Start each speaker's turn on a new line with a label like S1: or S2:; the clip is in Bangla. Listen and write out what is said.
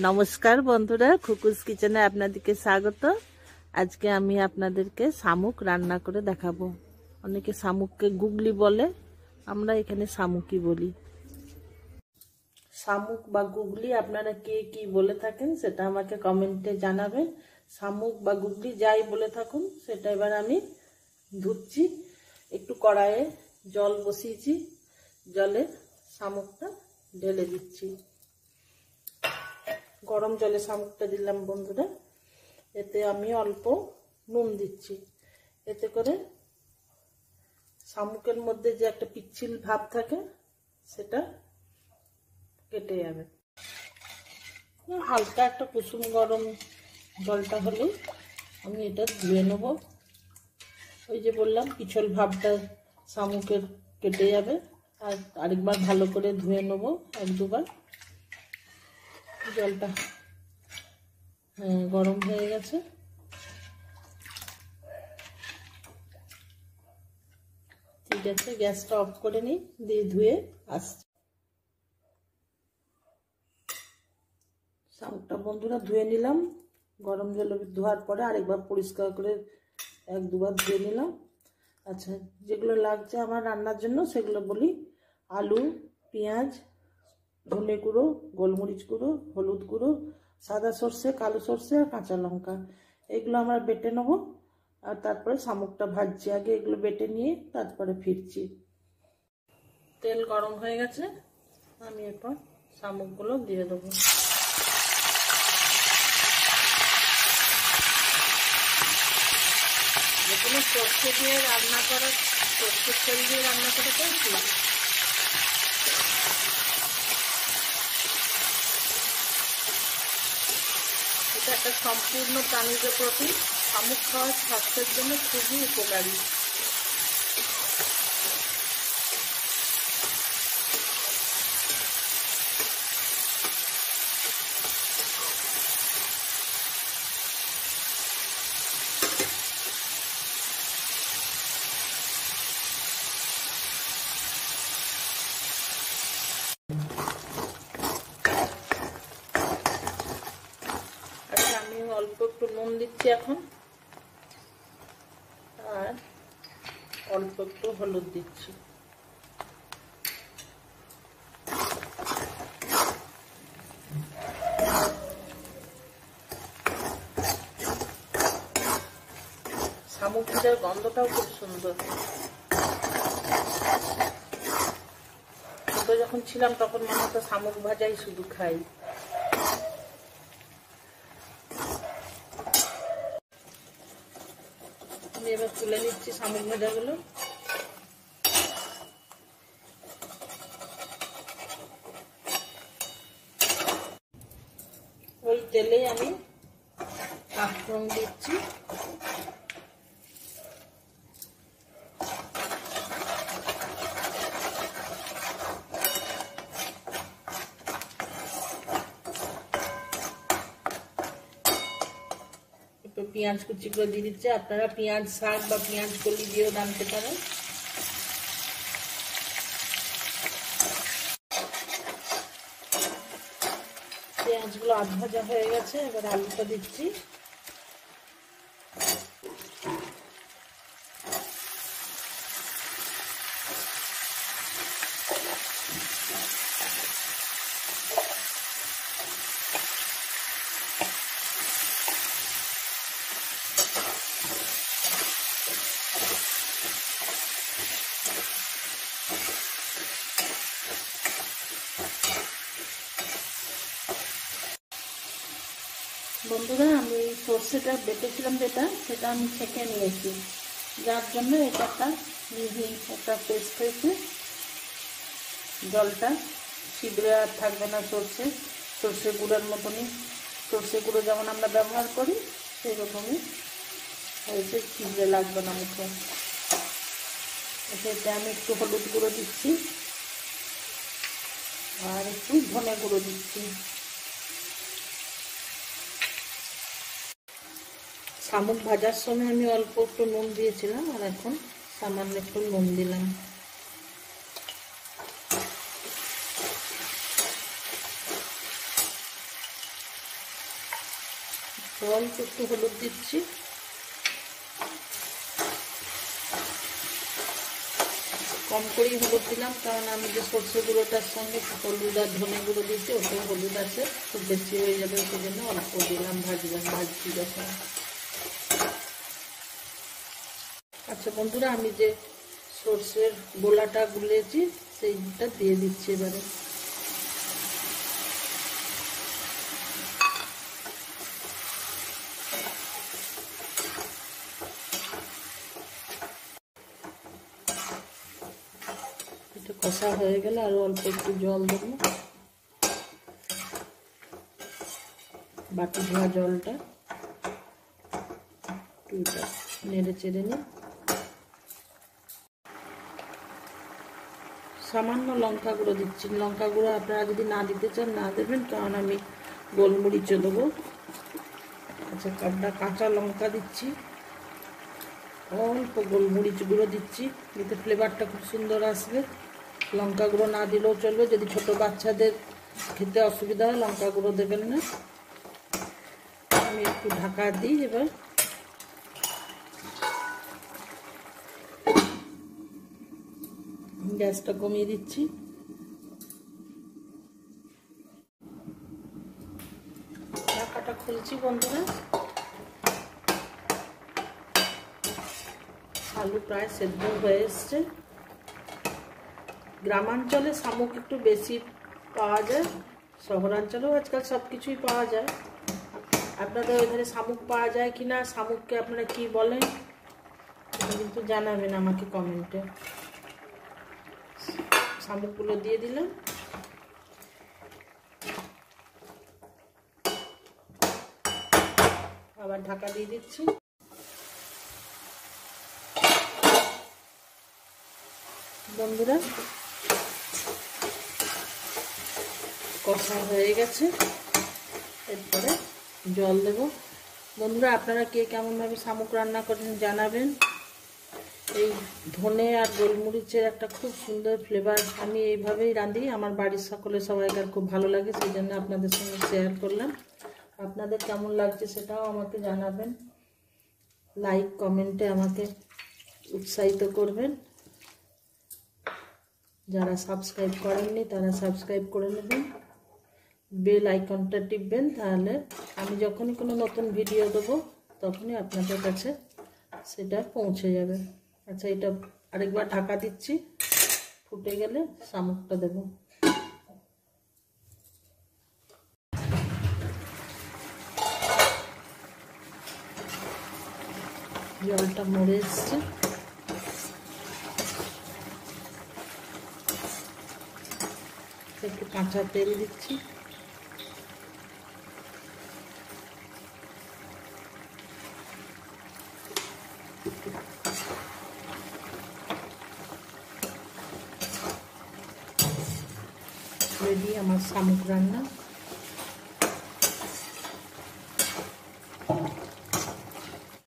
S1: নমস্কার বন্ধুরা, খুকুস কিচেনে আপনাদেরকে স্বাগত। আজকে আমি আপনাদেরকে শামুক রান্না করে দেখাবো। অনেকে শামুককে গুগলি বলে, আমরা এখানে শামুকই বলি। শামুক বা গুগলি আপনারা কে কি বলে থাকেন সেটা আমাকে কমেন্টে জানাবেন। শামুক বা গুগলি যাই বলে থাকুন, সেটা এবার আমি ধুচ্ছি। একটু কড়াইয়ে জল বসিয়েছি, জলে শামুকটা ঢেলে দিচ্ছি। গরম জলে শামুকটা দিলাম বন্ধুরা। এতে আমি অল্প নুন দিচ্ছি, এতে করে শামুকের মধ্যে যে একটা পিচ্ছিল ভাব থাকে সেটা কেটে যাবে। হালকা একটা কুসুম গরম জলটা হলে আমি এটা ধুয়ে নেব। ওই যে বললাম, পিছল ভাবটা শামুকের কেটে যাবে। আর আরেকবার ভালো করে ধুয়ে নেব, এক দুবার। জলটা গরম হয়ে গেছে। ঠিক আছে, গ্যাসটা অফ করে নিই, দিয়ে ধুয়ে আসছি। শামুকটা বন্ধুরা ধুয়ে নিলাম। গরম জলে ধোয়ার পরে আরেকবার পরিষ্কার করে এক দুবার ধুয়ে নিলাম। আচ্ছা, যেগুলো লাগছে আমার রান্নার জন্য সেগুলো বলি। আলু, পেঁয়াজ, ধনে গুঁড়ো, গোলমরিচ গুঁড়ো, হলুদ গুঁড়ো, সাদা সর্ষে, কালো সর্ষে আর কাঁচা লঙ্কা। এগুলো আমরা বেটে নেবো। আর তারপরে শামুকটা ভাজছি। আগে এগুলো বেটে নিয়ে তারপরে ফিরছি। তেল গরম হয়ে গেছে, আমি এরপর শামুকগুলো দিয়ে দেবো। যেকোনো সর্ষে দিয়ে রান্না করা, সর্ষের তেল দিয়ে রান্না করে খেয়েছি। এটা একটা সম্পূর্ণ প্রাণীজ প্রোটিন। শামুক খাওয়া স্বাস্থ্যের জন্য খুবই উপকারী। আমি অল্প একটু নুন দিচ্ছি এখন, আর অল্প একটু হলুদ দিচ্ছি। শামুক ভাজার গন্ধটাও খুব সুন্দর। ছোট যখন ছিলাম তখন মনে হতো শামুক ভাজাই শুধু খাই। আমি এবার তুলে নিচ্ছি শামুক ভাজাগুলো। ওই তেলেই আমি পাঁচফোড়ন দিচ্ছি। পেঁয়াজ কুচি করে দিয়ে দিচ্ছে। আপনারা পেঁয়াজ শাক বা পেঁয়াজ কলি দিয়েও রাঁধতে পারেন। পেঁয়াজগুলো আধ ভাজা হয়ে গেছে, এবার আলুটা দিচ্ছি। বন্ধুরা, আমি সর্ষেটা বেটেছিলাম সেটা আমি ছেঁকে নিয়েছি, যার জন্য এটা একটা মিহি একটা পেস্ট হয়েছে। জলটা ছিদ্রে আর থাকবে না। সর্ষে গুঁড়োর মতনই, সর্ষে গুঁড়ো যেমন আমরা ব্যবহার করি সেই রকমই হয়েছে, ছিদ্রে লাগবে না মুখে। এতে আমি একটু হলুদ গুঁড়ো দিচ্ছি আর একটু ধনে গুঁড়ো দিচ্ছি। শামুক ভাজার সময় আমি অল্প একটু নুন দিয়েছিলাম, আর এখন সামান্য একটু নুন দিলাম। অল্প একটু হলুদ দিচ্ছি, কম করেই হলুদ দিলাম, কারণ আমি যে সর্ষে গুঁড়োটার সঙ্গে হলুদ আর ধনে গুঁড়ো দিয়েছি ওটাও হলুদ আছে, খুব বেশি হয়ে যাবে সেই জন্য অল্প দিলাম ভাজছি যখন। আচ্ছা বন্ধুরা, আমি যে সর্ষের গোলাটা গুলেছি সেইটা দিয়ে দিচ্ছি এবারে। এটা কষা হয়ে গেলে আরো অল্প একটু জল দেবো, বাটি ধোয়া জলটা নেড়ে চেড়ে নিই। সামান্য লঙ্কা গুঁড়ো দিচ্ছি, লঙ্কা গুঁড়ো আপনারা যদি না দিতে চান না দেবেন, কারণ আমি গোলমরিচও দেবো। আচ্ছা কাঁচা লঙ্কা দিচ্ছি, অল্প গোলমরিচ গুঁড়ো দিচ্ছি, এতে ফ্লেভারটা খুব সুন্দর আসবে। লঙ্কা গুঁড়ো না দিলেও চলবে, যদি ছোট বাচ্চাদের খেতে অসুবিধা হয় লঙ্কা গুঁড়ো দেবেন না। আমি একটু ঢাকা দিই, এবার গ্যাসটা কমিয়ে দিচ্ছি। ঢাকাটা খুলছি বন্ধুরা, আলু প্রায় সেদ্ধ হয়ে এসছে। গ্রামাঞ্চলে শামুক একটু বেশি পাওয়া যায়, শহরাঞ্চলেও আজকাল সব কিছুই পাওয়া যায়। আপনাদের ওইখানে শামুক পাওয়া যায় কিনা, শামুককে আপনারা কি বলেন কিন্তু জানাবেন আমাকে কমেন্টে। শামুকগুলো দিয়ে দিলাম, আবার ঢাকা দিয়ে দিচ্ছি। বন্ধুরা কষা হয়ে গেছে, এরপরে জল দেব। বন্ধুরা আপনারা কে কেমনভাবে শামুক রান্না করেন জানাবেন। এই ধনে আর গোলমরিচের একটা খুব সুন্দর ফ্লেভার, আমি এইভাবেই রাঁধি, আমার বাড়ির সকলে সবাইকার খুব ভালো লাগে, সেই জন্য আপনাদের সঙ্গে শেয়ার করলাম। আপনাদের কেমন লাগছে সেটাও আমাকে জানাবেন, লাইক কমেন্টে আমাকে উৎসাহিত করবেন। যারা সাবস্ক্রাইব করেননি তারা সাবস্ক্রাইব করে নেবেন, বেল আইকনটা টিপবেন, তাহলে আমি যখনই কোনো নতুন ভিডিও দেবো তখনই আপনাদের কাছে সেটা পৌঁছে যাবে। আচ্ছা এটা আরেকবার ঢাকা দিচ্ছি, ফুটে গেলে শামুকটা দেব। জলটা মরে এসছে, একটু কাঁচা তেল দিচ্ছি, রেডি আমার শামুক রান্না।